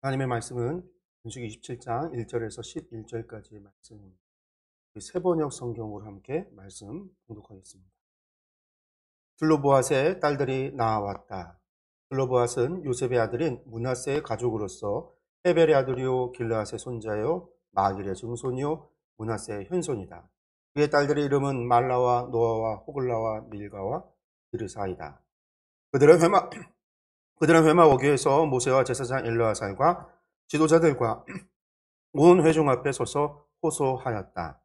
하나님의 말씀은 민수기 27장 1절에서 11절까지의 말씀입니다. 세 번역 성경으로 함께 말씀 봉독하겠습니다. 슬로보앗의 딸들이 나아왔다. 슬로보앗은 요셉의 아들인 므낫세의 가족으로서 헤벨의 아들이요 길르앗의 손자요 마길의 증손이요 므낫세의 현손이다. 그의 딸들의 이름은 말라와 노아와 호글라와 밀가와 비르사이다. 그들은 회막 어귀에서 모세와 제사장 엘르아살과 지도자들과 온 회중 앞에 서서 호소하였다.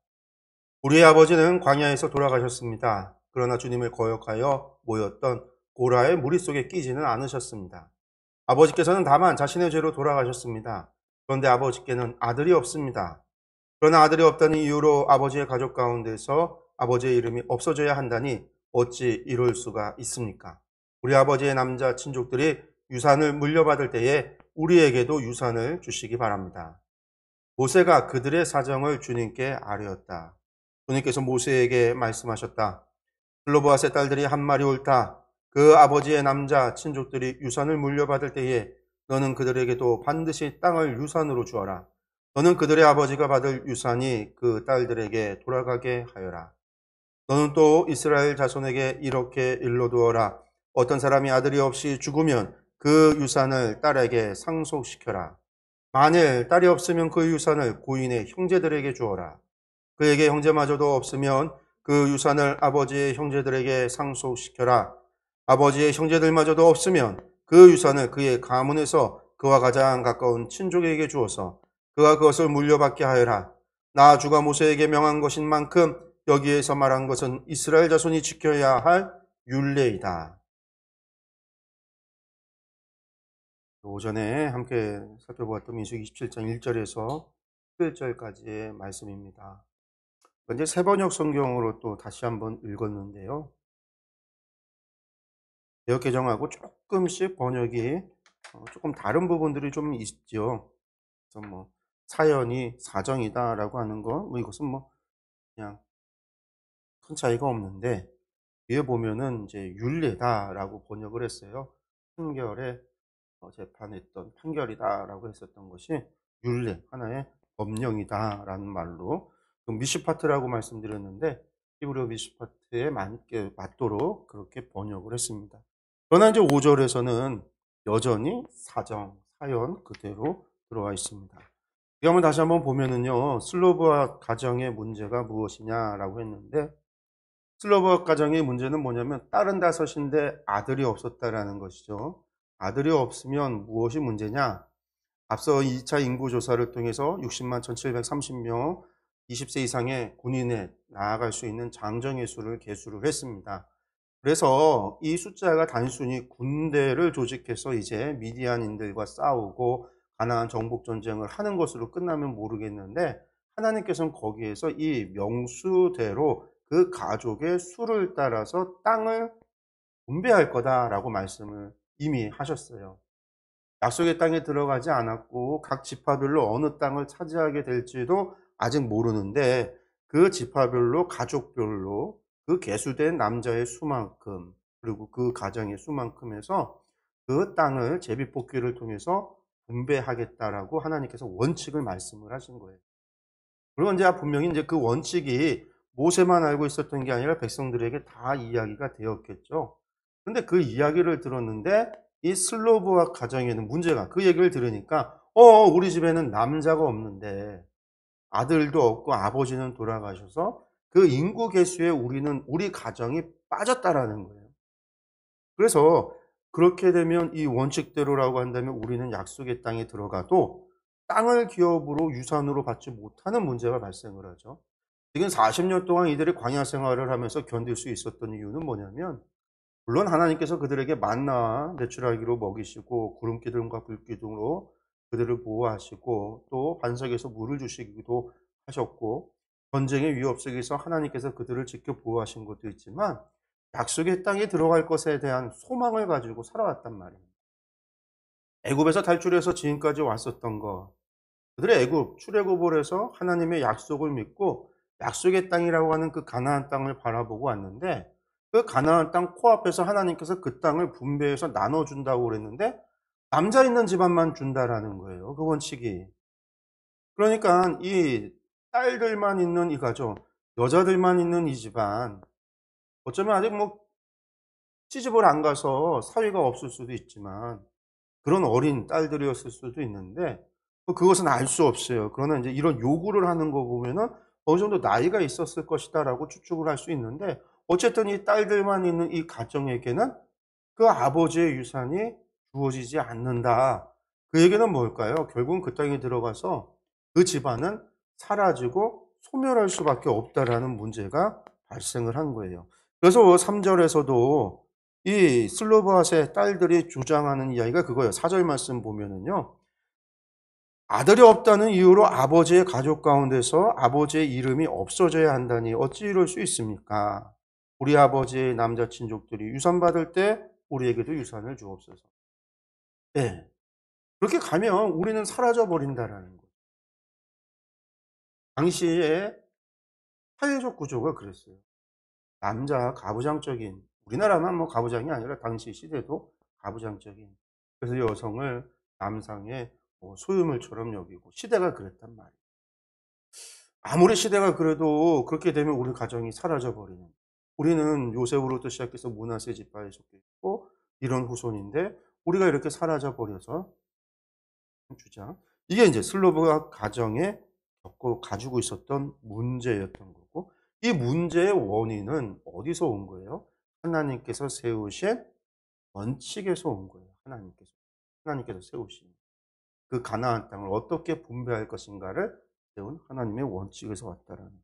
우리의 아버지는 광야에서 돌아가셨습니다. 그러나 주님을 거역하여 모였던 고라의 무리 속에 끼지는 않으셨습니다. 아버지께서는 다만 자신의 죄로 돌아가셨습니다. 그런데 아버지께는 아들이 없습니다. 그러나 아들이 없다는 이유로 아버지의 가족 가운데서 아버지의 이름이 없어져야 한다니 어찌 이럴 수가 있습니까? 우리 아버지의 남자 친족들이 유산을 물려받을 때에 우리에게도 유산을 주시기 바랍니다. 모세가 그들의 사정을 주님께 아뢰었다. 주님께서 모세에게 말씀하셨다. 슬로보앗의 딸들이 한 말이 옳다. 그 아버지의 남자 친족들이 유산을 물려받을 때에 너는 그들에게도 반드시 땅을 유산으로 주어라. 너는 그들의 아버지가 받을 유산이 그 딸들에게 돌아가게 하여라. 너는 또 이스라엘 자손에게 이렇게 일러두어라. 어떤 사람이 아들이 없이 죽으면 그 유산을 딸에게 상속시켜라. 만일 딸이 없으면 그 유산을 고인의 형제들에게 주어라. 그에게 형제마저도 없으면 그 유산을 아버지의 형제들에게 상속시켜라. 아버지의 형제들마저도 없으면 그 유산을 그의 가문에서 그와 가장 가까운 친족에게 주어서 그가 그것을 물려받게 하여라. 나 주가 모세에게 명한 것인 만큼 여기에서 말한 것은 이스라엘 자손이 지켜야 할 율례이다. 오전에 함께 살펴보았던 민수기 27장 1절에서 11절까지의 말씀입니다. 이제 세 번역 성경으로 또 다시 한번 읽었는데요. 개역 개정하고 조금씩 번역이 조금 다른 부분들이 좀 있죠. 그래서 뭐 사연이 사정이다라고 하는 거, 이것은 뭐 그냥 큰 차이가 없는데 위에 보면은 이제 율례다라고 번역을 했어요. 판결에 재판했던 판결이다라고 했었던 것이 율례, 하나의 법령이다라는 말로 미슈파트라고 말씀드렸는데 히브리어 미슈파트에 맞도록 그렇게 번역을 했습니다. 그러나 이제 5절에서는 여전히 사정, 사연 그대로 들어와 있습니다. 이 한번 다시 한번 보면은요, 슬로브앗 가정의 문제가 무엇이냐라고 했는데 슬로브앗 가정의 문제는 뭐냐면 딸은 다섯인데 아들이 없었다라는 것이죠. 아들이 없으면 무엇이 문제냐? 앞서 2차 인구조사를 통해서 60만 1730명 20세 이상의 군인에 나아갈 수 있는 장정의 수를 계수를 했습니다. 그래서 이 숫자가 단순히 군대를 조직해서 이제 미디안인들과 싸우고 가나안 정복 전쟁을 하는 것으로 끝나면 모르겠는데 하나님께서는 거기에서 이 명수대로 그 가족의 수를 따라서 땅을 분배할 거다라고 말씀을 이미 하셨어요. 약속의 땅에 들어가지 않았고 각 지파별로 어느 땅을 차지하게 될지도 아직 모르는데 그 지파별로 가족별로 그 계수된 남자의 수만큼 그리고 그 가정의 수만큼에서 그 땅을 제비뽑기를 통해서 분배하겠다라고 하나님께서 원칙을 말씀을 하신 거예요. 그리고 이제 분명히 이제 그 원칙이 모세만 알고 있었던 게 아니라 백성들에게 다 이야기가 되었겠죠. 그런데 그 이야기를 들었는데 이 슬로브앗 가정에는 문제가 그 얘기를 들으니까 우리 집에는 남자가 없는데 아들도 없고 아버지는 돌아가셔서 그 인구 계수에 우리 가정이 빠졌다라는 거예요. 그래서 그렇게 되면 이 원칙대로라고 한다면 우리는 약속의 땅에 들어가도 땅을 기업으로 유산으로 받지 못하는 문제가 발생을 하죠. 지금 40년 동안 이들이 광야 생활을 하면서 견딜 수 있었던 이유는 뭐냐면 물론 하나님께서 그들에게 만나와 내추라기로 먹이시고 구름기둥과 불기둥으로 그들을 보호하시고 또 반석에서 물을 주시기도 하셨고 전쟁의 위협 속에서 하나님께서 그들을 지켜 보호하신 것도 있지만 약속의 땅에 들어갈 것에 대한 소망을 가지고 살아왔단 말입니다. 애굽에서 탈출해서 지금까지 왔었던 것, 그들의 애굽 출애굽을 해서 하나님의 약속을 믿고 약속의 땅이라고 하는 그 가나안 땅을 바라보고 왔는데 그 가나안 땅 코앞에서 하나님께서 그 땅을 분배해서 나눠준다고 그랬는데 남자 있는 집안만 준다라는 거예요. 그 원칙이. 그러니까 이 딸들만 있는 이 가족, 여자들만 있는 이 집안, 어쩌면 아직 뭐 시집을 안 가서 사위가 없을 수도 있지만 그런 어린 딸들이었을 수도 있는데 그것은 알 수 없어요. 그러나 이제 이런 요구를 하는 거 보면은 어느 정도 나이가 있었을 것이다라고 추측을 할 수 있는데 어쨌든 이 딸들만 있는 이 가정에게는 그 아버지의 유산이 주어지지 않는다. 그 얘기는 뭘까요? 결국은 그 땅에 들어가서 그 집안은 사라지고 소멸할 수밖에 없다라는 문제가 발생을 한 거예요. 그래서 3절에서도 이 슬로바앗의 딸들이 주장하는 이야기가 그거예요. 4절 말씀 보면은요. 아들이 없다는 이유로 아버지의 가족 가운데서 아버지의 이름이 없어져야 한다니 어찌 이럴 수 있습니까? 우리 아버지의 남자 친족들이 유산 받을 때 우리에게도 유산을 주옵소서. 예. 그렇게 가면 우리는 사라져 버린다라는 거예요. 당시에 사회적 구조가 그랬어요. 남자 가부장적인, 우리나라만 뭐 가부장이 아니라 당시 시대도 가부장적인, 그래서 여성을 남상의 뭐 소유물처럼 여기고 시대가 그랬단 말이에요. 아무리 시대가 그래도 그렇게 되면 우리 가정이 사라져 버리는. 우리는 요셉으로부터 시작해서 므낫세 지파에 속해 있고 이런 후손인데 우리가 이렇게 사라져 버려서 주장. 이게 이제 슬로브가 가정에 가지고 있었던 문제였던 거고 이 문제의 원인은 어디서 온 거예요? 하나님께서 세우신 원칙에서 온 거예요. 하나님께서 세우신 그 가나안 땅을 어떻게 분배할 것인가를 세운 하나님의 원칙에서 왔다라는 거예요.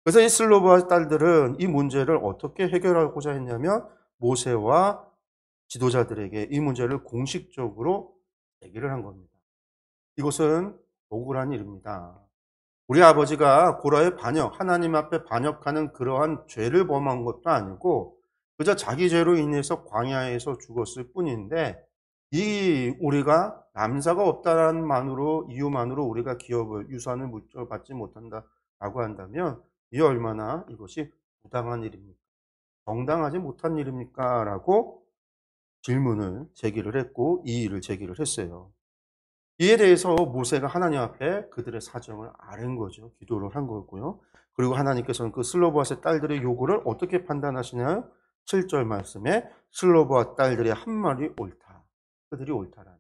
그래서 이 슬로브와 딸들은 이 문제를 어떻게 해결하고자 했냐면 모세와 지도자들에게 이 문제를 공식적으로 얘기를 한 겁니다. 이것은 억울한 일입니다. 우리 아버지가 고라의 반역, 하나님 앞에 반역하는 그러한 죄를 범한 것도 아니고 그저 자기 죄로 인해서 광야에서 죽었을 뿐인데 이 우리가 남자가 없다라는 이유만으로 우리가 기업을 유산을 물려받지 못한다라고 한다면 이 얼마나 이것이 부당한 일입니까? 정당하지 못한 일입니까? 라고 질문을 제기를 했고 이 일을 제기를 했어요. 이에 대해서 모세가 하나님 앞에 그들의 사정을 아는 거죠. 기도를 한 거고요. 그리고 하나님께서는 그 슬로보아스의 딸들의 요구를 어떻게 판단하시나요? 7절 말씀에 슬로보아 딸들의 한 말이 옳다. 그들이 옳다라는.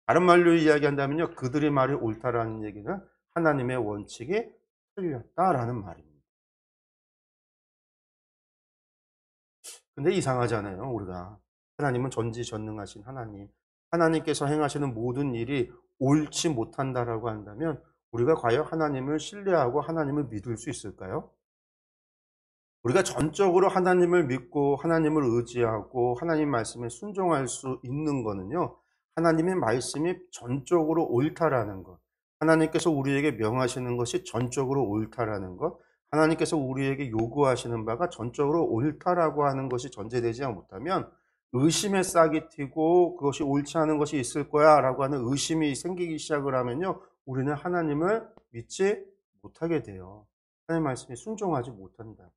다른 말로 이야기한다면요. 그들의 말이 옳다라는 얘기는 하나님의 원칙이 틀렸다라는 말입니다. 근데 이상하잖아요. 우리가. 하나님은 전지전능하신 하나님. 하나님께서 행하시는 모든 일이 옳지 못한다라고 한다면 우리가 과연 하나님을 신뢰하고 하나님을 믿을 수 있을까요? 우리가 전적으로 하나님을 믿고 하나님을 의지하고 하나님 말씀에 순종할 수 있는 거는요. 하나님의 말씀이 전적으로 옳다라는 것. 하나님께서 우리에게 명하시는 것이 전적으로 옳다라는 것. 하나님께서 우리에게 요구하시는 바가 전적으로 옳다라고 하는 것이 전제되지 못하면 의심의 싹이 튀고 그것이 옳지 않은 것이 있을 거야 라고 하는 의심이 생기기 시작을 하면요. 우리는 하나님을 믿지 못하게 돼요. 하나님 말씀에 순종하지 못한다.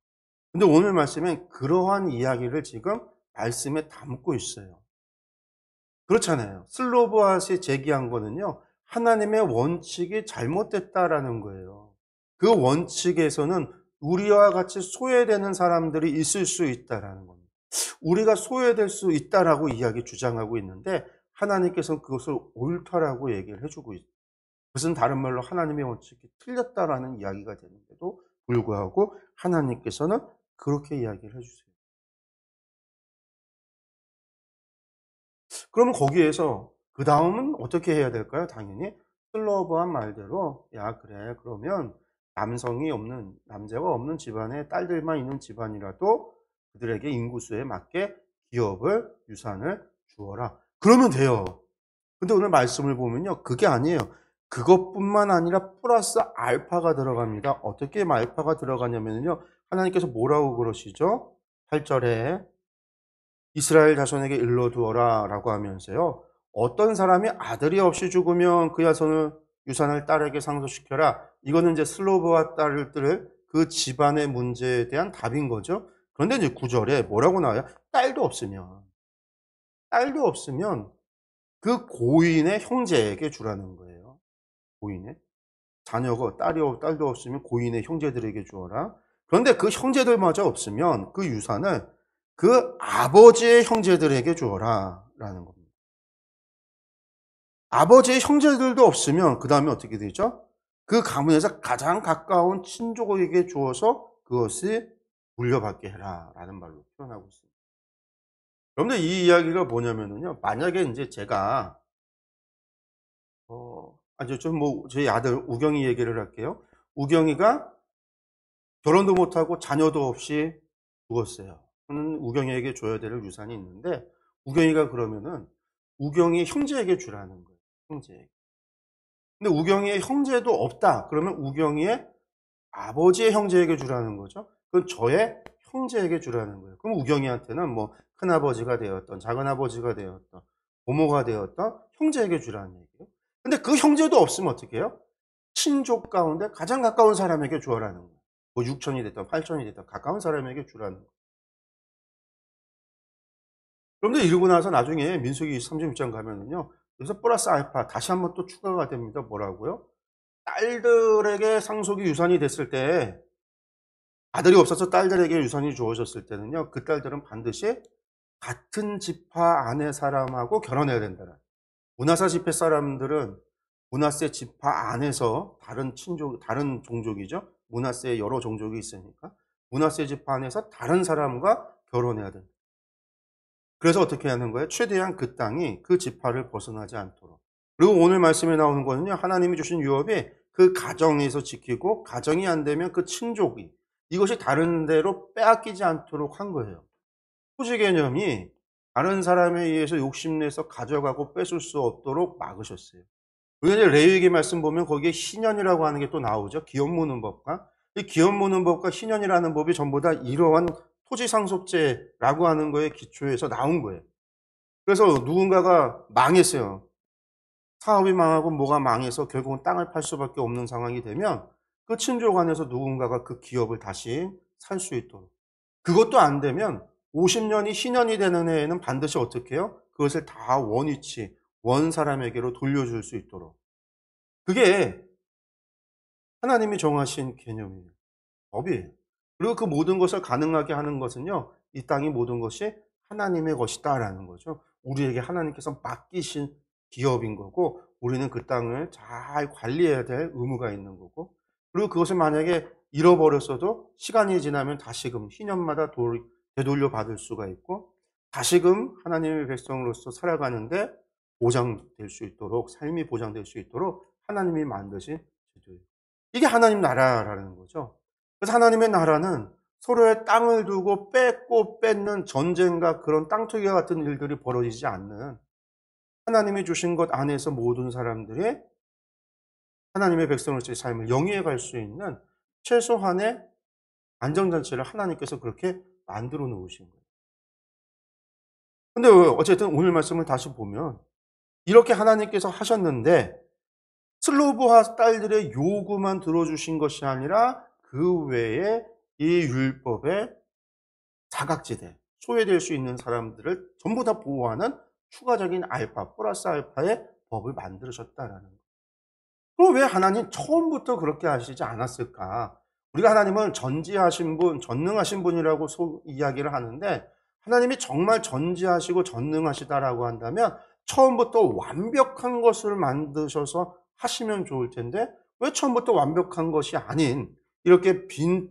근데 오늘 말씀엔 그러한 이야기를 지금 말씀에 담고 있어요. 그렇잖아요. 슬로보아스이 제기한 거는요. 하나님의 원칙이 잘못됐다라는 거예요. 그 원칙에서는 우리와 같이 소외되는 사람들이 있을 수 있다라는 겁니다. 우리가 소외될 수 있다라고 이야기 주장하고 있는데 하나님께서는 그것을 옳다라고 얘기를 해주고 있어요. 그것은 다른 말로 하나님의 원칙이 틀렸다라는 이야기가 되는데도 불구하고 하나님께서는 그렇게 이야기를 해주세요. 그러면 거기에서 그 다음은 어떻게 해야 될까요? 당연히 슬로브한 말대로 야 그래 그러면 남자가 없는 집안에 딸들만 있는 집안이라도 그들에게 인구수에 맞게 기업을 유산을 주어라. 그러면 돼요. 근데 오늘 말씀을 보면요. 그게 아니에요. 그것뿐만 아니라 플러스 알파가 들어갑니다. 어떻게 알파가 들어가냐면요. 하나님께서 뭐라고 그러시죠? 8절에 이스라엘 자손에게 일러두어라 라고 하면서요. 어떤 사람이 아들이 없이 죽으면 그 유산을 딸에게 상속시켜라. 이거는 이제 슬로브와 딸들을 그 집안의 문제에 대한 답인 거죠. 그런데 이제 9절에 뭐라고 나와요? 딸도 없으면 그 고인의 형제에게 주라는 거예요. 고인의. 자녀가 딸도 없으면 고인의 형제들에게 주어라. 그런데 그 형제들마저 없으면 그 유산을 그 아버지의 형제들에게 주어라 라는 겁니다. 아버지의 형제들도 없으면 그 다음에 어떻게 되죠? 그 가문에서 가장 가까운 친족에게 주어서 그것이 물려받게 해라 라는 말로 표현하고 있습니다. 여러분들 이 이야기가 뭐냐면요. 만약에 이제 제가 저희 아들 우경이 얘기를 할게요. 우경이가 결혼도 못하고 자녀도 없이 죽었어요. 저는 우경이에게 줘야 될 유산이 있는데 우경이가 그러면은 우경이 형제에게 주라는 거예요. 형제에게. 근데 우경이의 형제도 없다. 그러면 우경이의 아버지의 형제에게 주라는 거죠. 그건 저의 형제에게 주라는 거예요. 그럼 우경이한테는 뭐 큰아버지가 되었던 작은아버지가 되었던 고모가 되었던 형제에게 주라는 얘기예요. 근데 그 형제도 없으면 어떻게 해요? 친족 가운데 가장 가까운 사람에게 주어라는 거예요. 뭐 6천이 됐든 8천이 됐든 가까운 사람에게 주라는 거예요. 그런데 이러고 나서 나중에 민수기 36장 가면은요. 여기서 플러스 알파 다시 한번 또 추가가 됩니다. 뭐라고요? 딸들에게 상속이 유산이 됐을 때 아들이 없어서 딸들에게 유산이 주어졌을 때는요. 그 딸들은 반드시 같은 지파 안의 사람하고 결혼해야 된다는. 므낫세 지파 사람들은 므낫세 지파 안에서 다른 종족이죠. 므낫세에 여러 종족이 있으니까 므낫세 지파 안에서 다른 사람과 결혼해야 된다. 그래서 어떻게 하는 거예요? 최대한 그 땅이 그 지파를 벗어나지 않도록. 그리고 오늘 말씀에 나오는 거는요. 하나님이 주신 유업이 그 가정에서 지키고 가정이 안 되면 그 친족이 이것이 다른 데로 빼앗기지 않도록 한 거예요. 토지 개념이 다른 사람에 의해서 욕심내서 가져가고 뺏을 수 없도록 막으셨어요. 우리가 이제 레위기 말씀 보면 거기에 희년이라고 하는 게 또 나오죠. 기업 무는 법과. 이 기업 무는 법과 희년이라는 법이 전부 다 이러한 토지 상속제라고 하는 거에 기초해서 나온 거예요. 그래서 누군가가 망했어요. 사업이 망하고 뭐가 망해서 결국은 땅을 팔 수밖에 없는 상황이 되면 그 친족 안에서 누군가가 그 기업을 다시 살 수 있도록. 그것도 안 되면 50년이 희년이 되는 해에는 반드시 어떻게 해요? 그것을 다 원위치, 원 사람에게로 돌려줄 수 있도록. 그게 하나님이 정하신 개념이에요. 법이에요. 그리고 그 모든 것을 가능하게 하는 것은요. 이 땅의 모든 것이 하나님의 것이다라는 거죠. 우리에게 하나님께서 맡기신 기업인 거고 우리는 그 땅을 잘 관리해야 될 의무가 있는 거고 그리고 그것을 만약에 잃어버렸어도 시간이 지나면 다시금 희년마다 되돌려 받을 수가 있고 다시금 하나님의 백성으로서 살아가는데 보장될 수 있도록 삶이 보장될 수 있도록 하나님이 만드신 제도예요. 이게 하나님 나라라는 거죠. 그래서 하나님의 나라는 서로의 땅을 두고 뺏고 뺏는 전쟁과 그런 땅투기와 같은 일들이 벌어지지 않는 하나님이 주신 것 안에서 모든 사람들이 하나님의 백성으로서의 삶을 영위해 갈 수 있는 최소한의 안정장치를 하나님께서 그렇게 만들어 놓으신 거예요. 근데 어쨌든 오늘 말씀을 다시 보면 이렇게 하나님께서 하셨는데 슬로브와 딸들의 요구만 들어주신 것이 아니라 그 외에 이 율법의 사각지대, 소외될 수 있는 사람들을 전부 다 보호하는 추가적인 알파, 플러스 알파의 법을 만드셨다라는 거예요. 그럼 왜 하나님 처음부터 그렇게 하시지 않았을까? 우리가 하나님을 전지하신 분, 전능하신 분이라고 이야기를 하는데 하나님이 정말 전지하시고 전능하시다라고 한다면 처음부터 완벽한 것을 만드셔서 하시면 좋을 텐데 왜 처음부터 완벽한 것이 아닌 이렇게 빈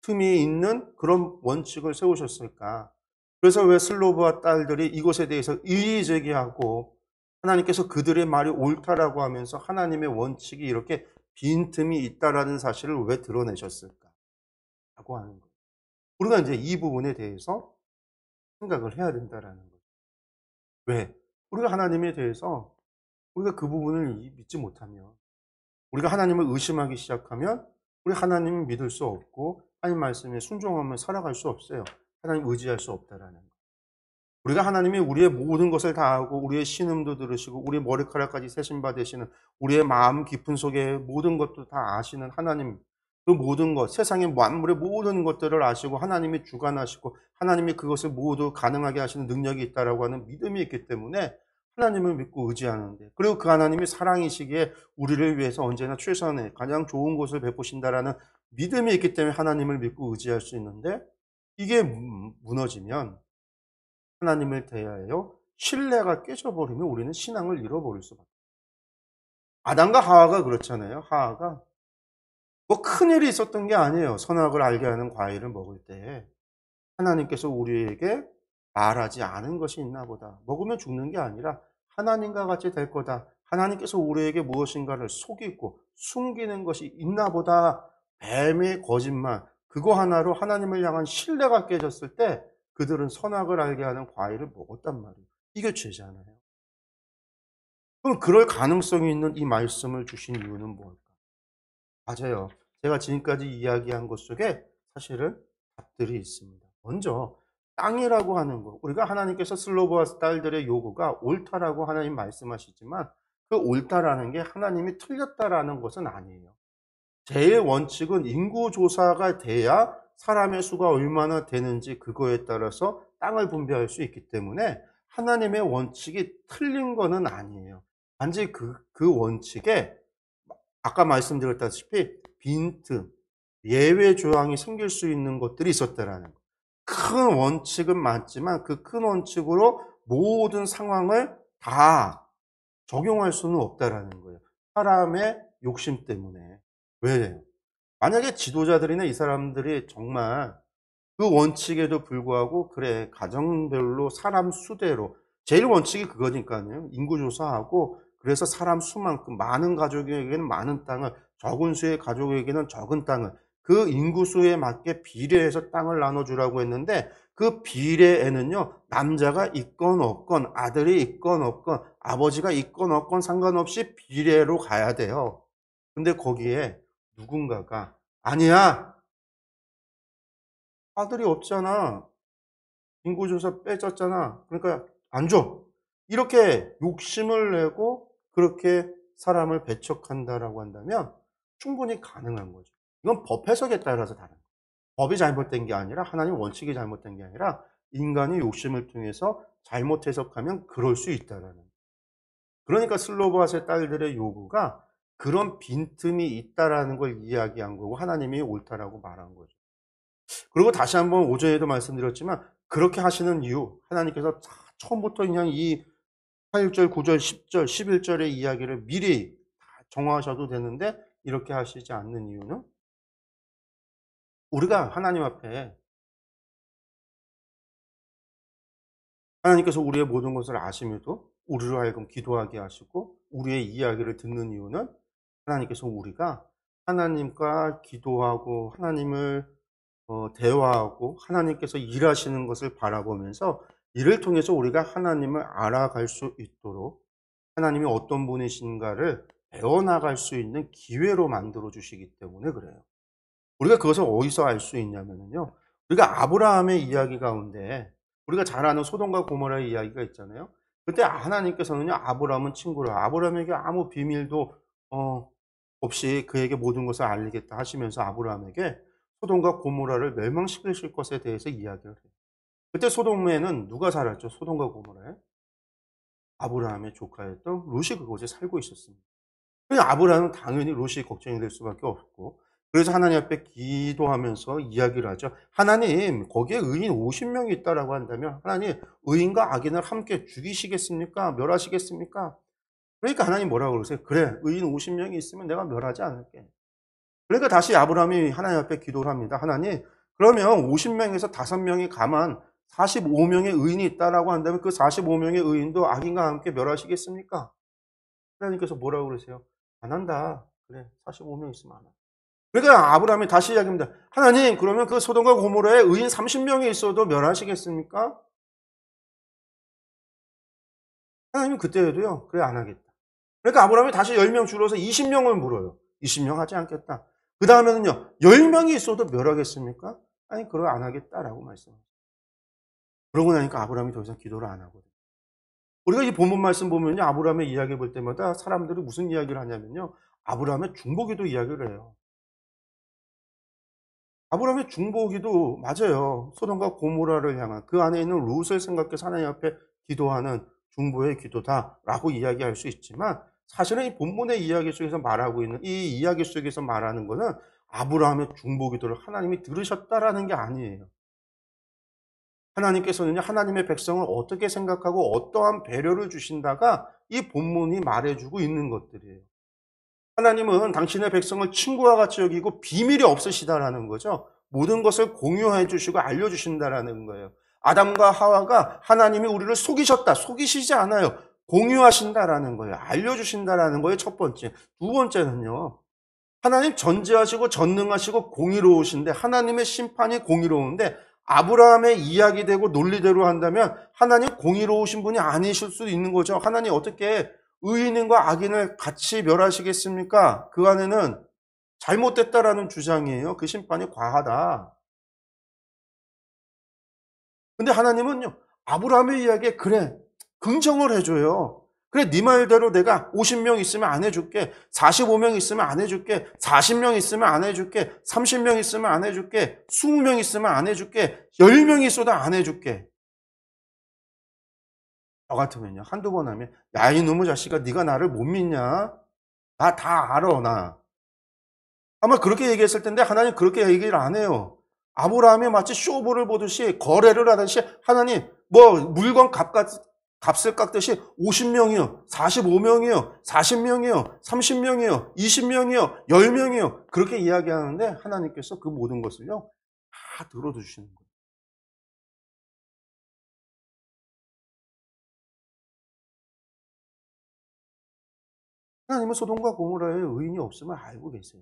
틈이 있는 그런 원칙을 세우셨을까? 그래서 왜 슬로브와 딸들이 이것에 대해서 이의 제기하고 하나님께서 그들의 말이 옳다라고 하면서 하나님의 원칙이 이렇게 빈틈이 있다라는 사실을 왜 드러내셨을까? 라고 하는 거예요. 우리가 이제 이 부분에 대해서 생각을 해야 된다라는 거예요. 왜? 우리가 하나님에 대해서 우리가 그 부분을 믿지 못하면 우리가 하나님을 의심하기 시작하면 우리 하나님을 믿을 수 없고 하나님 말씀에 순종하며 살아갈 수 없어요. 하나님 의지할 수 없다라는 거예요. 우리가 하나님이 우리의 모든 것을 다 하고 우리의 신음도 들으시고 우리의 머리카락까지 세신 바 되시는 우리의 마음 깊은 속에 모든 것도 다 아시는 하나님 그 모든 것, 세상의 만물의 모든 것들을 아시고 하나님이 주관하시고 하나님이 그것을 모두 가능하게 하시는 능력이 있다라고 하는 믿음이 있기 때문에 하나님을 믿고 의지하는데, 그리고 그 하나님이 사랑이시기에 우리를 위해서 언제나 최선의 가장 좋은 것을 베푸신다라는 믿음이 있기 때문에 하나님을 믿고 의지할 수 있는데, 이게 무너지면 하나님을 대하여 신뢰가 깨져버리면 우리는 신앙을 잃어버릴 수밖에. 아담과 하와가 그렇잖아요. 하와가 뭐 큰일이 있었던 게 아니에요. 선악을 알게 하는 과일을 먹을 때 하나님께서 우리에게 말하지 않은 것이 있나 보다. 먹으면 죽는 게 아니라 하나님과 같이 될 거다. 하나님께서 우리에게 무엇인가를 속이고 숨기는 것이 있나 보다. 뱀의 거짓말, 그거 하나로 하나님을 향한 신뢰가 깨졌을 때 그들은 선악을 알게 하는 과일을 먹었단 말이에요. 이게 죄잖아요. 그럼 그럴 가능성이 있는 이 말씀을 주신 이유는 뭘까? 맞아요. 제가 지금까지 이야기한 것 속에 사실은 답들이 있습니다. 먼저 땅이라고 하는 것, 우리가 하나님께서 슬로보아 딸들의 요구가 옳다라고 하나님 말씀하시지만 그 옳다라는 게 하나님이 틀렸다라는 것은 아니에요. 제일 원칙은 인구조사가 돼야 사람의 수가 얼마나 되는지 그거에 따라서 땅을 분배할 수 있기 때문에 하나님의 원칙이 틀린 거는 아니에요. 단지 그 원칙에 아까 말씀드렸다시피 빈틈, 예외 조항이 생길 수 있는 것들이 있었다라는 거. 큰 원칙은 맞지만 그 큰 원칙으로 모든 상황을 다 적용할 수는 없다라는 거예요. 사람의 욕심 때문에. 왜? 만약에 지도자들이나 이 사람들이 정말 그 원칙에도 불구하고 그래 가정별로 사람 수대로, 제일 원칙이 그거니까요. 인구조사하고 그래서 사람 수만큼 많은 가족에게는 많은 땅을, 적은 수의 가족에게는 적은 땅을, 그 인구수에 맞게 비례해서 땅을 나눠주라고 했는데 그 비례에는요, 남자가 있건 없건 아들이 있건 없건 아버지가 있건 없건 상관없이 비례로 가야 돼요. 근데 거기에 누군가가 아니야, 아들이 없잖아, 인구조사 빼졌잖아, 그러니까 안 줘, 이렇게 욕심을 내고 그렇게 사람을 배척한다라고 한다면 충분히 가능한 거죠. 이건 법 해석에 따라서 다른 거예요. 법이 잘못된 게 아니라 하나님 원칙이 잘못된 게 아니라 인간의 욕심을 통해서 잘못 해석하면 그럴 수 있다라는 거예요. 그러니까 슬로보아스의 딸들의 요구가 그런 빈틈이 있다라는 걸 이야기한 거고 하나님이 옳다라고 말한 거죠. 그리고 다시 한번 오전에도 말씀드렸지만 그렇게 하시는 이유, 하나님께서 처음부터 그냥 이 8절, 9절, 10절, 11절의 이야기를 미리 다 정하셔도 되는데 이렇게 하시지 않는 이유는, 우리가 하나님 앞에, 하나님께서 우리의 모든 것을 아심에도 우리로 하여금 기도하게 하시고 우리의 이야기를 듣는 이유는 하나님께서 우리가 하나님과 기도하고 하나님을 대화하고 하나님께서 일하시는 것을 바라보면서 이를 통해서 우리가 하나님을 알아갈 수 있도록 하나님이 어떤 분이신가를 배워나갈 수 있는 기회로 만들어 주시기 때문에 그래요. 우리가 그것을 어디서 알 수 있냐면요, 우리가 아브라함의 이야기 가운데 우리가 잘 아는 소돔과 고모라의 이야기가 있잖아요. 그때 하나님께서는요, 아브라함은 친구라, 아브라함에게 아무 비밀도 없이 그에게 모든 것을 알리겠다 하시면서 아브라함에게 소돔과 고모라를 멸망시키실 것에 대해서 이야기를 해요. 그때 소돔에는 누가 살았죠? 소돔과 고모라에 아브라함의 조카였던 롯이 그곳에 살고 있었습니다. 그래서 아브라함은 당연히 롯이 걱정이 될 수밖에 없고, 그래서 하나님 앞에 기도하면서 이야기를 하죠. 하나님, 거기에 의인 50명이 있다라고 한다면 하나님, 의인과 악인을 함께 죽이시겠습니까? 멸하시겠습니까? 그러니까 하나님 뭐라고 그러세요? 그래, 의인 50명이 있으면 내가 멸하지 않을게. 그러니까 다시 아브라함이 하나님 앞에 기도를 합니다. 하나님, 그러면 50명에서 5명이 가만 45명의 의인이 있다라고 한다면 그 45명의 의인도 악인과 함께 멸하시겠습니까? 하나님께서 뭐라고 그러세요? 안 한다. 그래, 45명 있으면 안 한다. 그러니까 아브라함이 다시 이야기합니다. 하나님, 그러면 그 소돔과 고모라에 의인 30명이 있어도 멸하시겠습니까? 하나님은 그때에도요, 그래, 안 하겠다. 그러니까 아브라함이 다시 10명 줄여서 20명을 물어요. 20명 하지 않겠다. 그 다음에는요, 10명이 있어도 멸하겠습니까? 아니, 그걸 안 하겠다라고 말씀합니다. 그러고 나니까 아브라함이 더 이상 기도를 안 하거든요. 우리가 이 본문 말씀 보면요, 아브라함의 이야기 볼 때마다 사람들이 무슨 이야기를 하냐면요, 아브라함의 중보기도 이야기를 해요. 아브라함의 중보기도 맞아요. 소돔과 고모라를 향한 그 안에 있는 롯을 생각해서 하나님 앞에 기도하는 중보의 기도다라고 이야기할 수 있지만 사실은 이 본문의 이야기 속에서 말하고 있는 이 이야기 속에서 말하는 것은 아브라함의 중보기도를 하나님이 들으셨다라는 게 아니에요. 하나님께서는요, 하나님의 백성을 어떻게 생각하고 어떠한 배려를 주신다가 이 본문이 말해주고 있는 것들이에요. 하나님은 당신의 백성을 친구와 같이 여기고 비밀이 없으시다라는 거죠. 모든 것을 공유해 주시고 알려주신다라는 거예요. 아담과 하와가 하나님이 우리를 속이셨다. 속이시지 않아요. 공유하신다라는 거예요. 알려주신다라는 거예요. 첫 번째. 두 번째는요. 하나님 전지하시고 전능하시고 공의로우신데 하나님의 심판이 공의로운데 아브라함의 이야기되고 논리대로 한다면 하나님 공의로우신 분이 아니실 수도 있는 거죠. 하나님 어떻게 의인과 악인을 같이 멸하시겠습니까? 그 안에는 잘못됐다라는 주장이에요. 그 심판이 과하다. 근데 하나님은요, 아브라함의 이야기에 그래, 긍정을 해줘요. 그래, 네 말대로 내가 50명 있으면 안 해줄게. 45명 있으면 안 해줄게. 40명 있으면 안 해줄게. 30명 있으면 안 해줄게. 20명 있으면 안 해줄게. 10명 있어도 안 해줄게. 저 같으면요, 한두 번 하면, 야, 이놈의 자식아, 네가 나를 못 믿냐? 나 다 알아, 나. 아마 그렇게 얘기했을 텐데 하나님 그렇게 얘기를 안 해요. 아브라함이 마치 쇼부를 보듯이 거래를 하듯이 하나님 뭐 물건 값을 깎듯이 50명이요, 45명이요, 40명이요, 30명이요, 20명이요, 10명이요 그렇게 이야기하는데 하나님께서 그 모든 것을요 다 들어주시는 거예요. 하나님은 소돔과 고모라에 의인이 없음을 알고 계세요.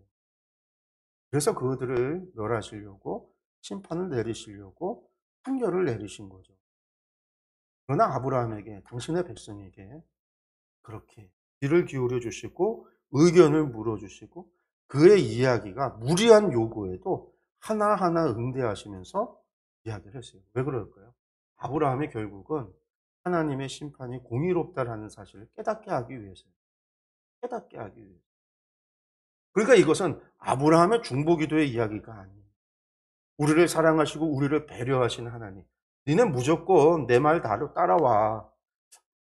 그래서 그들을 멸하시려고 심판을 내리시려고 판결을 내리신 거죠. 그러나 아브라함에게 당신의 백성에게 그렇게 귀를 기울여 주시고 의견을 물어주시고 그의 이야기가 무리한 요구에도 하나하나 응대하시면서 이야기를 했어요. 왜 그럴까요? 아브라함이 결국은 하나님의 심판이 공의롭다라는 사실을 깨닫게 하기 위해서요. 깨닫게 하기 위해서. 그러니까 이것은 아브라함의 중보기도의 이야기가 아니에요. 우리를 사랑하시고 우리를 배려하시는 하나님. 니네 무조건 내 말 따라와.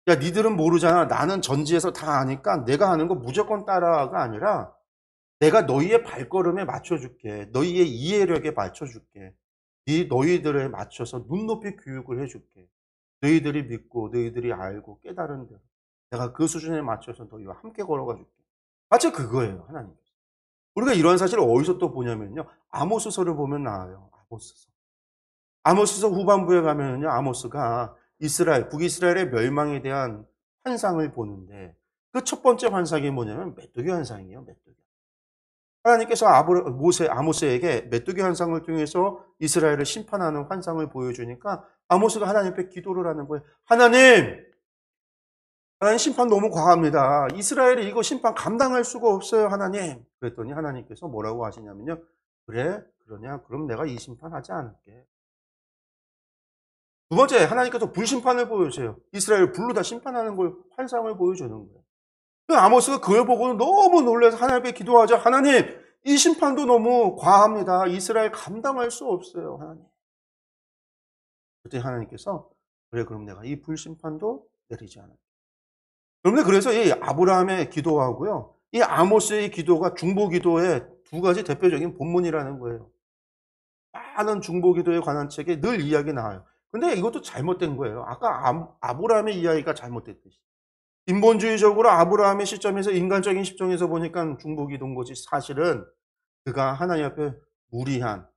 야, 니들은 모르잖아. 나는 전지에서 다 아니까 내가 하는 거 무조건 따라가 아니라 내가 너희의 발걸음에 맞춰줄게. 너희의 이해력에 맞춰줄게. 너희들에 맞춰서 눈높이 교육을 해줄게. 너희들이 믿고 너희들이 알고 깨달은 대로 내가 그 수준에 맞춰서 너희와 함께 걸어가 줄게. 마치 그거예요, 하나님. 우리가 이런 사실을 어디서 또 보냐면요. 아모스서를 보면 나와요. 아모스서. 아모스서 후반부에 가면요. 아모스가 북이스라엘의 멸망에 대한 환상을 보는데 그 첫 번째 환상이 뭐냐면 메뚜기 환상이에요. 메뚜기. 하나님께서 아모스에게 메뚜기 환상을 통해서 이스라엘을 심판하는 환상을 보여주니까 아모스가 하나님 앞에 기도를 하는 거예요. 하나님 심판 너무 과합니다. 이스라엘이 이거 심판 감당할 수가 없어요, 하나님. 그랬더니 하나님께서 뭐라고 하시냐면요. 그래, 그러냐? 그럼 내가 이 심판하지 않을게. 두 번째, 하나님께서 불심판을 보여주세요. 이스라엘을 불로 다 심판하는 걸 환상을 보여주는 거예요. 아모스가 그걸 보고는 너무 놀라서 하나님께 기도하자. 하나님, 이 심판도 너무 과합니다. 이스라엘 감당할 수 없어요, 하나님. 그때 하나님께서 그래, 그럼 내가 이 불심판도 내리지 않을게. 그런데 그래서 이 아브라함의 기도하고요, 이 아모스의 기도가 중보기도의 두 가지 대표적인 본문이라는 거예요. 많은 중보기도에 관한 책에 늘 이야기 나와요. 근데 이것도 잘못된 거예요. 아까 아브라함의 이야기가 잘못됐듯이. 인본주의적으로 아브라함의 시점에서 인간적인 시점에서 보니까 중보기도인 거지. 사실은 그가 하나님 앞에 무례한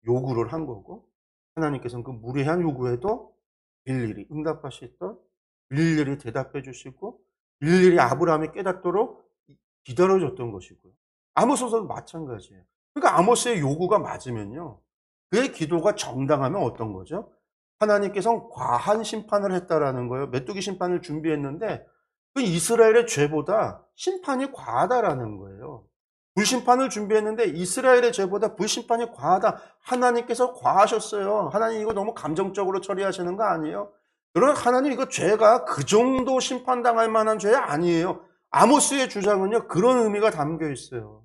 요구를 한 거고 하나님께서는 그 무례한 요구에도 일일이 응답하시던 일일이 대답해 주시고 일일이 아브라함이 깨닫도록 기다려줬던 것이고요. 아모스도 마찬가지예요. 그러니까 아모스의 요구가 맞으면요. 그의 기도가 정당하면 어떤 거죠? 하나님께서는 과한 심판을 했다라는 거예요. 메뚜기 심판을 준비했는데 그 이스라엘의 죄보다 심판이 과하다라는 거예요. 불심판을 준비했는데 이스라엘의 죄보다 불심판이 과하다. 하나님께서 과하셨어요. 하나님 이거 너무 감정적으로 처리하시는 거 아니에요? 여러분 하나님 이거 죄가 그 정도 심판당할 만한 죄 아니에요. 아모스의 주장은요 그런 의미가 담겨 있어요.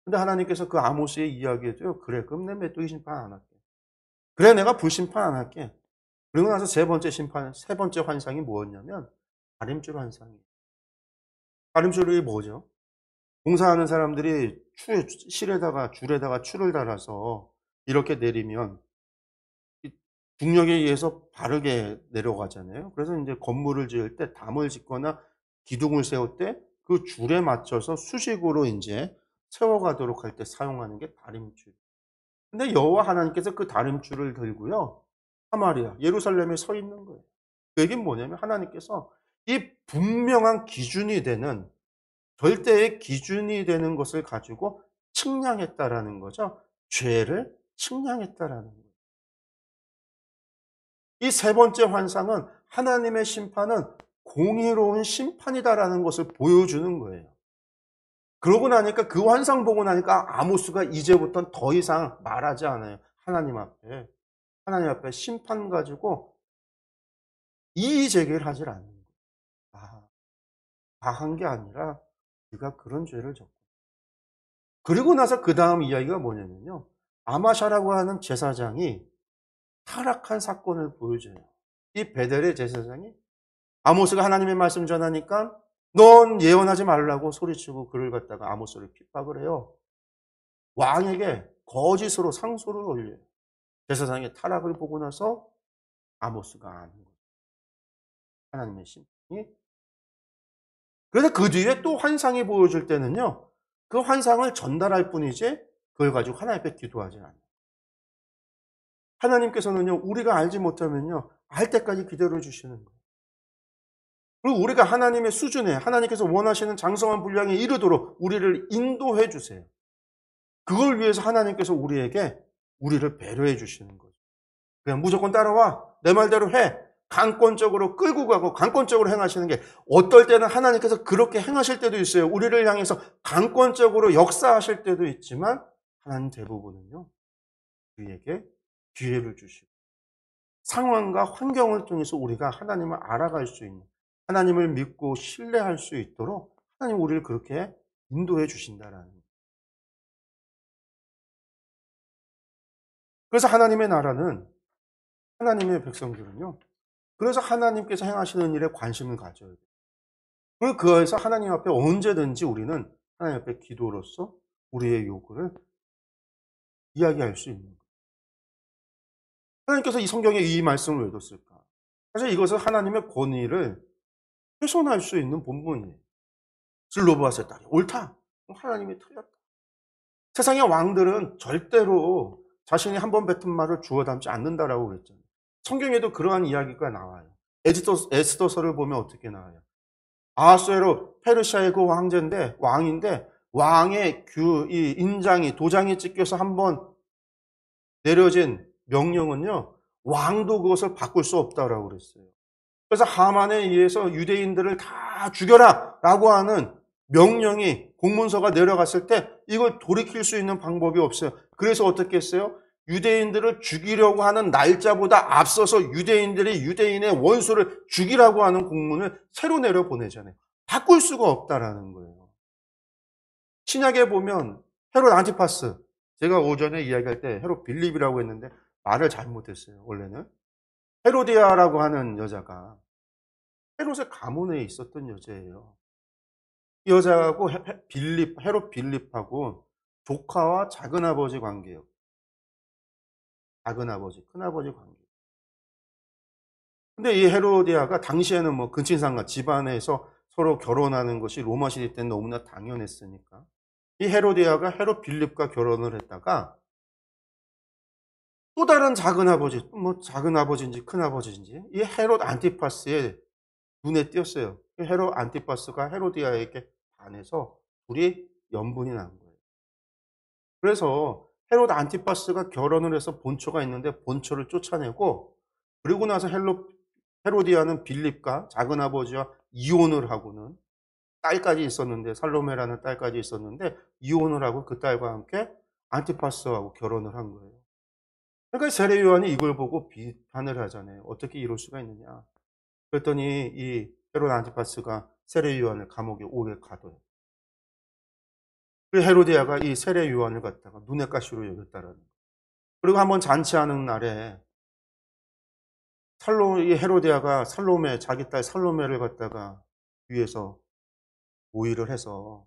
근데 하나님께서 그 아모스의 이야기에도요. 그래 그럼 내 메뚜기 심판 안 할게. 그래 내가 불심판 안 할게. 그리고 나서 세 번째 환상이 뭐였냐면 다림줄 환상이에요. 다림줄이 뭐죠? 공사하는 사람들이 줄에다가 추를 달아서 이렇게 내리면 이 중력에 의해서 바르게 내려가잖아요. 그래서 인제 건물을 지을 때 담을 짓거나 기둥을 세울 때 그 줄에 맞춰서 수직으로 인제 세워가도록 할 때 사용하는 게 다림줄. 근데 여호와 하나님께서 그 다림줄을 들고요. 사마리아, 예루살렘에 서 있는 거예요. 그 얘기는 뭐냐면 하나님께서 이 분명한 기준이 되는 절대의 기준이 되는 것을 가지고 측량했다라는 거죠. 죄를 측량했다라는 거예요. 이 세 번째 환상은 하나님의 심판은 공의로운 심판이다라는 것을 보여주는 거예요. 그러고 나니까 그 환상 보고 나니까 아모스가 이제부터는 더 이상 말하지 않아요. 하나님 앞에. 하나님 앞에 심판 가지고 이의 제기를 하질 않는 거예요. 아, 다 한 게 아니라 네가 그런 죄를 졌고. 그리고 나서 그다음 이야기가 뭐냐면요. 아마샤라고 하는 제사장이 타락한 사건을 보여줘요. 이 베델의 제사장이 아모스가 하나님의 말씀 전하니까 넌 예언하지 말라고 소리치고 그를 갖다가 아모스를 핍박을 해요. 왕에게 거짓으로 상소를 올려요. 제사장의 타락을 보고 나서 아모스가 아는 거예요. 하나님의 심판이. 그래서 그 뒤에 또 환상이 보여줄 때는요. 그 환상을 전달할 뿐이지 그걸 가지고 하나님 앞에 기도하지 않아요. 하나님께서는요. 우리가 알지 못하면요. 알 때까지 기다려 주시는 거예요. 그리고 우리가 하나님의 수준에 하나님께서 원하시는 장성한 분량에 이르도록 우리를 인도해 주세요. 그걸 위해서 하나님께서 우리를 배려해 주시는 거죠. 그냥 무조건 따라와. 내 말대로 해. 강권적으로 끌고 가고 강권적으로 행하시는 게 어떨 때는 하나님께서 그렇게 행하실 때도 있어요. 우리를 향해서 강권적으로 역사하실 때도 있지만 하나님 대부분은요. 우리에게 기회를 주시고 상황과 환경을 통해서 우리가 하나님을 알아갈 수 있는 하나님을 믿고 신뢰할 수 있도록 하나님 우리를 그렇게 인도해 주신다라는 거예요. 그래서 하나님의 나라는 하나님의 백성들은요. 그래서 하나님께서 행하시는 일에 관심을 가져야 돼요. 그리고 그에서 하나님 앞에 언제든지 우리는 하나님 앞에 기도로서 우리의 요구를 이야기할 수 있는 거예요. 하나님께서 이 성경에 이 말씀을 왜 뒀을까? 사실 이것은 하나님의 권위를 훼손할 수 있는 본분이에요. 슬로보아스의 딸이 옳다. 하나님이 틀렸다. 세상의 왕들은 절대로 자신이 한 번 뱉은 말을 주워 담지 않는다라고 그랬잖아요. 성경에도 그러한 이야기가 나와요. 에스더서를 보면 어떻게 나와요? 아하수에로 페르시아의 그 황제인데 왕인데 왕의 이 인장이 도장이 찍혀서 한번 내려진 명령은요. 왕도 그것을 바꿀 수 없다라고 그랬어요. 그래서 하만에 의해서 유대인들을 다 죽여라라고 하는 명령이 공문서가 내려갔을 때 이걸 돌이킬 수 있는 방법이 없어요. 그래서 어떻게 했어요? 유대인들을 죽이려고 하는 날짜보다 앞서서 유대인들이 유대인의 원수를 죽이라고 하는 공문을 새로 내려 보내잖아요. 바꿀 수가 없다라는 거예요. 신약에 보면 헤롯 안티파스, 제가 오전에 이야기할 때 헤롯 빌립이라고 했는데 말을 잘못했어요. 원래는 헤로디아라고 하는 여자가 헤롯의 가문에 있었던 여자예요. 이 여자하고 헤롯 빌립하고 조카와 작은아버지 관계예요. 작은아버지, 큰아버지 관계. 근데 이 헤로디아가 당시에는 뭐 근친상가 집안에서 서로 결혼하는 것이 로마 시대 때는 너무나 당연했으니까 이 헤로디아가 헤롯 빌립과 결혼을 했다가 또 다른 작은아버지, 뭐 작은아버지인지 큰아버지인지 이 헤롯 안티파스의 눈에 띄었어요. 헤롯 안티파스가 헤로디아에게 반해서 둘이 연분이 난 거예요. 그래서 헤롯 안티파스가 결혼을 해서 본초가 있는데 본초를 쫓아내고 그리고 나서 헤로디아는 빌립과 작은아버지와 이혼을 하고는 딸까지 있었는데 살로메라는 딸까지 있었는데 이혼을 하고 그 딸과 함께 안티파스하고 결혼을 한 거예요. 그러니까 세례 요한이 이걸 보고 비판을 하잖아요. 어떻게 이럴 수가 있느냐. 그랬더니 이 헤롯 안티파스가 세례 요한을 감옥에 오래 가둬요. 그 헤로디아가 이 세례 요한을 갖다가 눈의 가시로 여겼다라는 거. 그리고 한번 잔치하는 날에 이 헤로디아가 살로메, 자기 딸 살로메를 갖다가 위해서 모의를 해서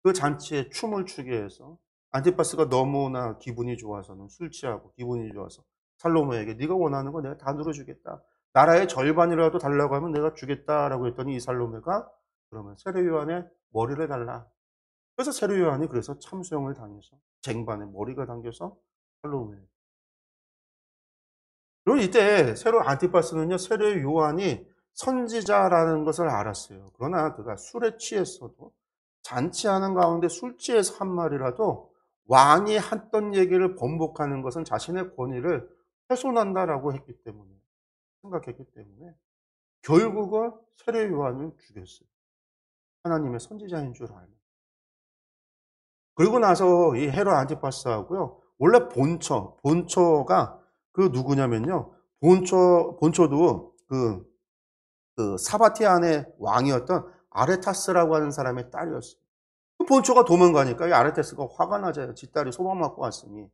그 잔치에 춤을 추게 해서 안티파스가 너무나 기분이 좋아서는 술 취하고 기분이 좋아서 살로메에게 네가 원하는 거 내가 다 누려주겠다. 나라의 절반이라도 달라고 하면 내가 주겠다라고 했더니 이 살로메가 그러면 세례 요한의 머리를 달라. 그래서 세례 요한이 그래서 참수형을 당해서 쟁반에 머리가 당겨서 살로메. 그럼 이때 세례 안티파스는요, 세례 요한이 선지자라는 것을 알았어요. 그러나 그가 술에 취했어도 잔치하는 가운데 술 취해서 한 말이라도 왕이 했던 얘기를 번복하는 것은 자신의 권위를 훼손한다라고 했기 때문에, 생각했기 때문에 결국은 세례 요한을 죽였어요. 하나님의 선지자인 줄 알고. 그리고 나서 이 헤롯 안티파스하고요, 원래 본처가 그 누구냐면요, 본처도 그 사바티안의 왕이었던 아레타스라고 하는 사람의 딸이었어요. 그 본처가 도망가니까 이 아레타스가 화가 나잖아요. 지 딸이 소방맞고 왔으니.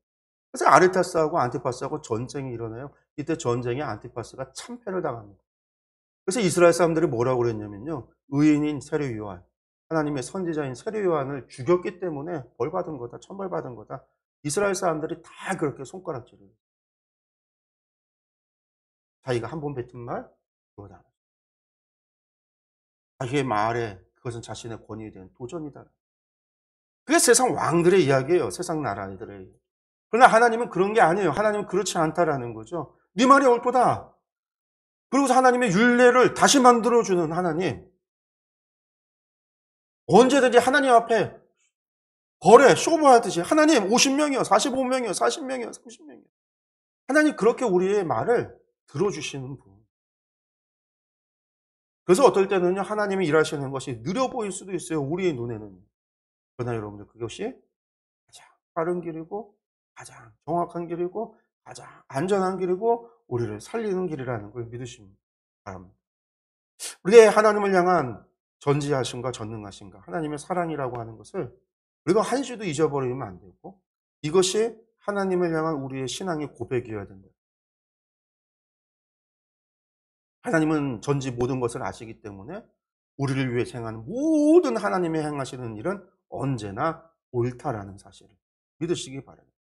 그래서 아레타스하고 안티파스하고 전쟁이 일어나요. 이때 전쟁에 안티파스가 참패를 당합니다. 그래서 이스라엘 사람들이 뭐라고 그랬냐면요, 의인인 세례 요한, 하나님의 선지자인 세례 요한을 죽였기 때문에 벌 받은 거다, 천벌 받은 거다. 이스라엘 사람들이 다 그렇게 손가락질을 해요. 자기가 한 번 뱉은 말 그거다. 자기의 말에 그것은 자신의 권위에 대한 도전이다. 그게 세상 왕들의 이야기예요. 세상 나라들의. 그러나 하나님은 그런 게 아니에요. 하나님은 그렇지 않다라는 거죠. 네 말이 옳도다. 그리고서 하나님의 율례를 다시 만들어주는 하나님. 언제든지 하나님 앞에 쇼부하듯이 하나님 50명이요, 45명이요, 40명이요, 30명이요. 하나님 그렇게 우리의 말을 들어주시는 분. 그래서 어떨 때는요, 하나님이 일하시는 것이 느려 보일 수도 있어요. 우리의 눈에는. 그러나 여러분들 그것이 가장 빠른 길이고 가장 정확한 길이고 가장 안전한 길이고 우리를 살리는 길이라는 걸 믿으시기 바랍니다. 우리의 하나님을 향한 전지하심과 전능하심과 하나님의 사랑이라고 하는 것을 우리가 한시도 잊어버리면 안 되고, 이것이 하나님을 향한 우리의 신앙의 고백이어야 된다. 하나님은 전지 모든 것을 아시기 때문에 우리를 위해 행하는 모든 하나님의 행하시는 일은 언제나 옳다라는 사실을 믿으시기 바랍니다.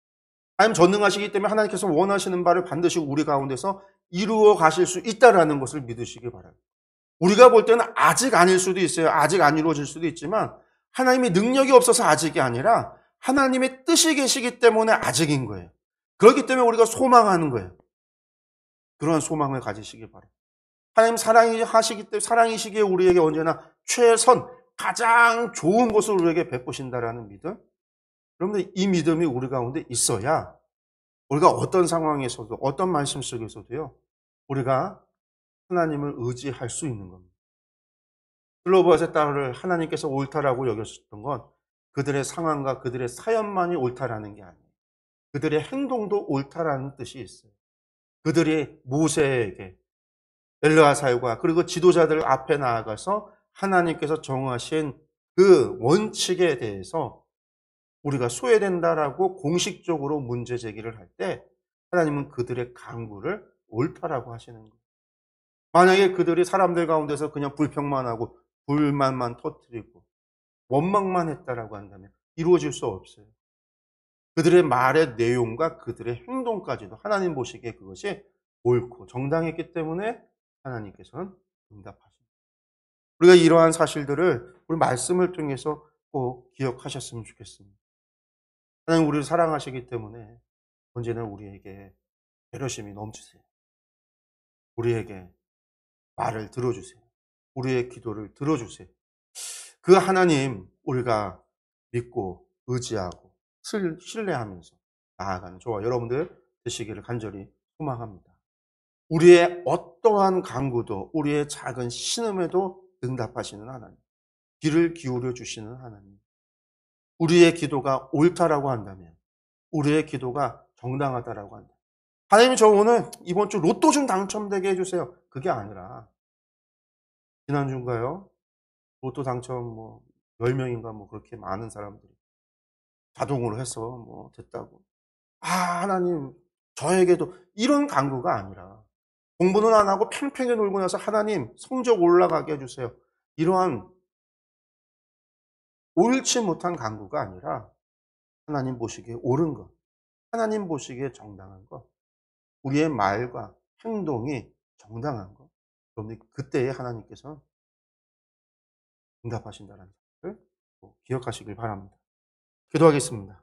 하나님 전능하시기 때문에 하나님께서 원하시는 바를 반드시 우리 가운데서 이루어 가실 수 있다라는 것을 믿으시기 바랍니다. 우리가 볼 때는 아직 아닐 수도 있어요. 아직 안 이루어질 수도 있지만 하나님의 능력이 없어서 아직이 아니라 하나님의 뜻이 계시기 때문에 아직인 거예요. 그렇기 때문에 우리가 소망하는 거예요. 그러한 소망을 가지시기 바랍니다. 하나님 사랑이시기에 우리에게 언제나 최선, 가장 좋은 것을 우리에게 베푸신다라는 믿음. 여러분들 이 믿음이 우리 가운데 있어야 우리가 어떤 상황에서도 어떤 말씀 속에서도요, 우리가 하나님을 의지할 수 있는 겁니다. 글로버스의 딸을 하나님께서 옳다라고 여겼었던 건 그들의 상황과 그들의 사연만이 옳다라는 게 아니에요. 그들의 행동도 옳다라는 뜻이 있어요. 그들이 모세에게 엘르아살과 그리고 지도자들 앞에 나아가서 하나님께서 정하신 그 원칙에 대해서 우리가 소외된다라고 공식적으로 문제 제기를 할 때 하나님은 그들의 강구를 옳다라고 하시는 거예요. 만약에 그들이 사람들 가운데서 그냥 불평만 하고 불만만 터뜨리고 원망만 했다라고 한다면 이루어질 수 없어요. 그들의 말의 내용과 그들의 행동까지도 하나님 보시기에 그것이 옳고 정당했기 때문에 하나님께서는 응답하십니다. 우리가 이러한 사실들을 우리 말씀을 통해서 꼭 기억하셨으면 좋겠습니다. 하나님 우리를 사랑하시기 때문에 언제나 우리에게 배려심이 넘치세요. 우리에게 말을 들어주세요. 우리의 기도를 들어주세요. 그 하나님 우리가 믿고 의지하고 신뢰하면서 나아가는 저와 여러분들 되시기를 간절히 소망합니다. 우리의 어떠한 간구도 우리의 작은 신음에도 응답하시는 하나님, 귀를 기울여 주시는 하나님, 우리의 기도가 옳다라고 한다면, 우리의 기도가 정당하다라고 한다. 하나님이 저 오늘 이번 주 로또 좀 당첨되게 해주세요. 그게 아니라 지난주인가요? 로또 당첨 10명인가 그렇게 많은 사람들이 자동으로 해서 뭐 됐다고. 아, 하나님, 저에게도 이런 간구가 아니라 공부는 안 하고 팽팽히 놀고 나서 하나님 성적 올라가게 해주세요. 이러한 옳지 못한 간구가 아니라 하나님 보시기에 옳은 것, 하나님 보시기에 정당한 것, 우리의 말과 행동이 정당한 것. 그러면 그때에 하나님께서 응답하신다는 것을 기억하시길 바랍니다. 기도하겠습니다.